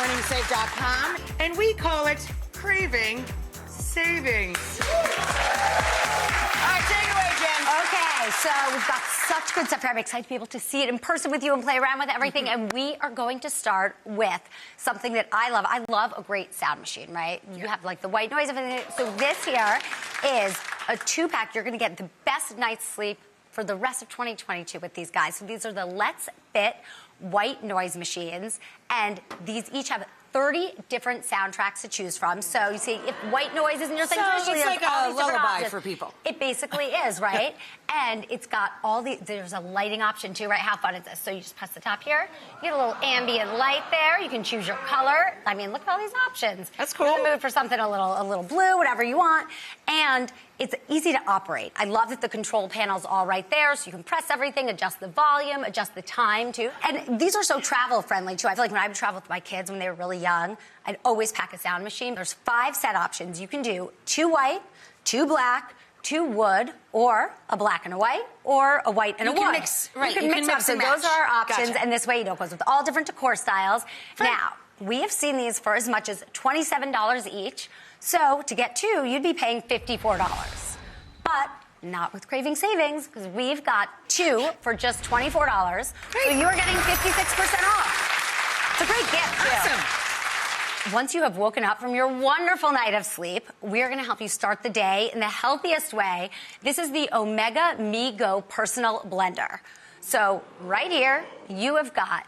MorningSave.com, and we call it Craving Savings. All right, take it away, Jen. Okay, so we've got such good stuff here. I'm excited to be able to see it in person with you and play around with everything. And we are going to start with something that I love. I love a great sound machine, right? You have like the white noise, everything. So this here is a 2-pack. You're going to get the best night's sleep for the rest of 2022 with these guys. So these are the Let's Fit white noise machines, and these each have 30 different soundtracks to choose from. So you see, if white noise isn't your thing, So it's like a lullaby for people. It basically is, right? And it's got all the, there's a lighting option too, right? How fun is this? So you just press the top here, you get a little ambient light there, you can choose your color. I mean, look at all these options. That's cool. You're in the mood for something a little blue, whatever you want. And it's easy to operate. I love that the control panel's all right there, so you can press everything, adjust the volume, adjust the time too. And these are so travel friendly too. I feel like when I would travel with my kids when they were really young, I'd always pack a sound machine. There's 5 set options you can do: 2 white, 2 black, 2 wood, or a black and a white, or a white and a wood. Can mix, right? You can mix up. So and those match. are our options, Gotcha. and this way, it goes with all different decor styles. Fine. Now, we have seen these for as much as $27 each. So to get 2, you'd be paying $54. But not with Craving Savings, because we've got 2 for just $24. Great. So you are getting 56% off. It's a great gift, too. Awesome. Once you have woken up from your wonderful night of sleep, we are going to help you start the day in the healthiest way. This is the Omega Me Go Personal Blender. So right here, you have got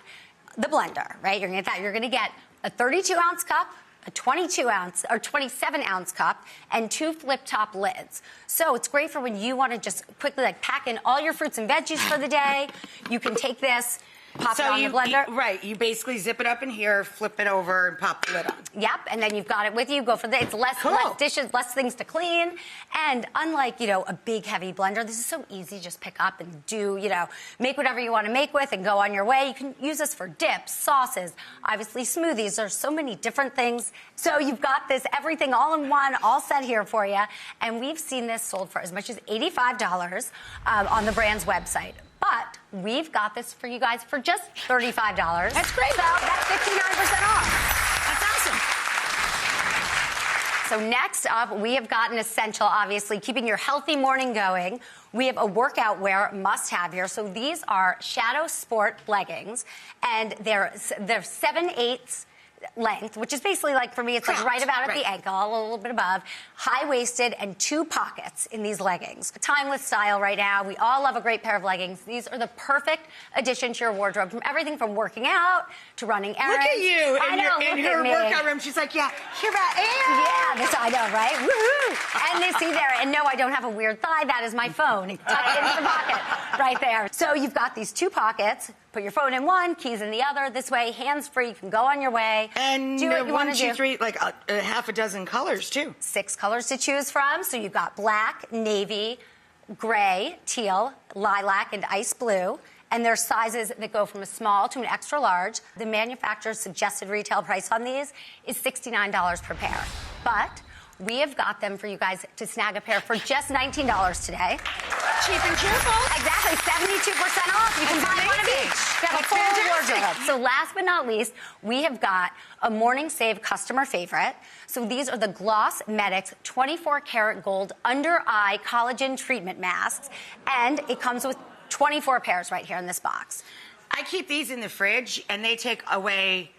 the blender, right? You're going to get that. You're going to get a 32-ounce cup, a 22-ounce or 27-ounce cup, and 2 flip-top lids. So it's great for when you want to just quickly like pack in all your fruits and veggies for the day. You can take this, pop it on the blender. You basically zip it up in here, flip it over, and pop the lid on. Yep, and then you've got it with you. Go for the, it's less dishes, less things to clean. And unlike, a big, heavy blender, this is so easy. Just pick up and do, make whatever you want to make with and go on your way. You can use this for dips, sauces, obviously smoothies. There's so many different things. So you've got this everything all in one, all set here for you. And we've seen this sold for as much as $85 on the brand's website. But we've got this for you guys for just $35. That's great. So that's 59% off. That's awesome. So next up, we have got an essential, obviously, keeping your healthy morning going. We have a workout wear must-have here. So these are Shadow Sport leggings, and they're 7/8 length, which is basically like, for me, it's like right about at the ankle, a little bit above, high-waisted, and 2 pockets in these leggings. Timeless style right now. We all love a great pair of leggings. These are the perfect addition to your wardrobe, from everything from working out to running errands. Look at you in her me. workout room. She's like, yeah, here I am. Yeah, this I know, right? Woohoo! And they see there, and no, I don't have a weird thigh. That is my phone. Tuck it into the pocket right there. So you've got these 2 pockets. Put your phone in one, keys in the other. This way, hands-free, you can go on your way. And do what you want to do. 1, 2, 3, like a half a dozen colors, too. 6 colors to choose from. So you've got black, navy, gray, teal, lilac, and ice blue. And there's sizes that go from a small to an extra large. The manufacturer's suggested retail price on these is $69 per pair. But we have got them for you guys to snag a pair for just $19 today. Cheap and cheerful. Exactly, 72% off. You can buy one of each. You have a full wardrobe. So last but not least, we have got a MorningSave customer favorite. So these are the Gloss Medics 24-karat gold under-eye collagen treatment masks. And it comes with 24 pairs right here in this box. I keep these in the fridge, and they take away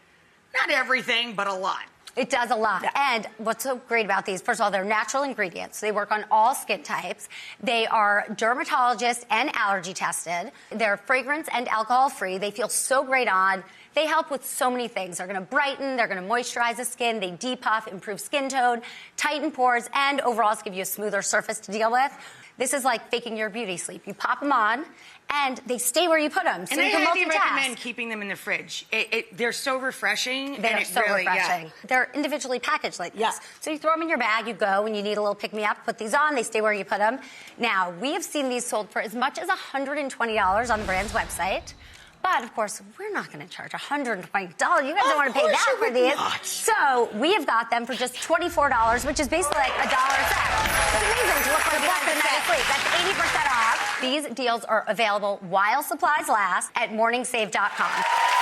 not everything, but a lot. It does a lot. And what's so great about these, first of all, they're natural ingredients. They work on all skin types. They are dermatologist and allergy tested. They're fragrance and alcohol free. They feel so great on. They help with so many things. They're going to brighten, they're going to moisturize the skin, they depuff, improve skin tone, tighten pores, and overall give you a smoother surface to deal with. This is like faking your beauty sleep. You pop them on, and they stay where you put them, so and you can I highly multitask. recommend keeping them in the fridge. They're so refreshing. They're so really, refreshing. Yeah. They're individually packaged like this. So you throw them in your bag, you go, and you need a little pick-me-up, put these on, they stay where you put them. Now, we have seen these sold for as much as $120 on the brand's website. But, of course, we're not going to charge $120. You guys don't want to pay that for these. So we have got them for just $24, which is basically like $1 a set. It's amazing to look like that for night of sleep. That's 80% off. These deals are available while supplies last at MorningSave.com.